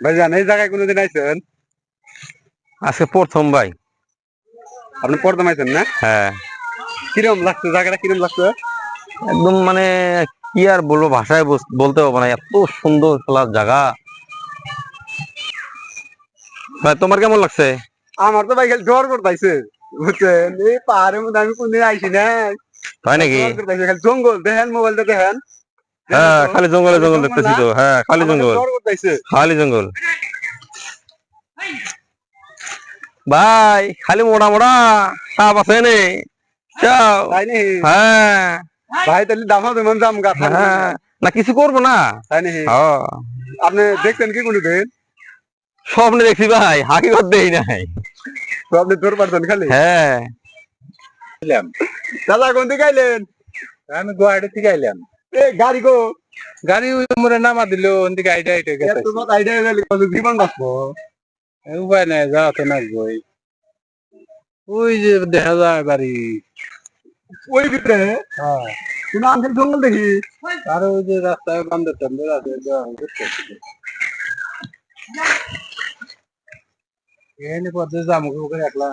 ভাই জান এই জায়গায় কোনোদিন আইছেন? আজকে প্রথম ভাই। আপনি প্রথম আইছেন না? হ্যাঁ, কিরম লাগছে জায়গাটা, কিরম লাগছে? একদম মানে কি আর বলবো, ভাষায় বলতে পারবো না, এত সুন্দর খেলার জায়গা। ভাই তোমার কেমন লাগছে? আমার তো ভাই খালি জ্বর করতেছে, বুঝছেন? এই পাহাড়ের মধ্যে আমি কোনদিন আইছি না। তাই নাকি? জ্বর করতেছে, খালি জঙ্গল দেখেন, মোবাইলটা দেখেন। দেখেন হ্যাঁ, তো, খালি জঙ্গলে খালি জঙ্গল জঙ্গল দেখতেছি না? তো। হ্যাঁ, খালি আমার খালি জঙ্গল, জ্বর করতেছে। খালি জঙ্গল। ভাই খালি মোড়া মোড়া সাপ আছে নে, চাও। তাই নি? হ্যাঁ ভাই তাহলে দামা দেবেন, দাম গা থাকবো না। হ্যাঁ, না কিছু করবো না। তাই নি? হ্যাঁ, আপনি দেখছেন কি কোনোদিন? স্বপ্নে দেখছি ভাই, হাকিগত দেই নাই। তো আপনি তোর পারছেন খালি? হ্যাঁ, দাদা কোন দিকে আইলেন? আমি গুয়াহাটি থেকে আইলাম। এ গাড়ি গো, গাড়ি মোরে নামা দিল ওদিকে আইটা আইটা এত গেছে। কথা আইডিয়া গেলে কত জীবন বাঁচবো? উপায় নাই, যাওয়া তো লাগবে। ওই যে দেখা যায় বাড়ি। ওই ভিতরে হ্যাঁ, কিন্তু আমি খালি জঙ্গল দেখি। আর ওই যে রাস্তায় বান্ধব টান্ধব আছে, এখানে পথে যাবো একলা।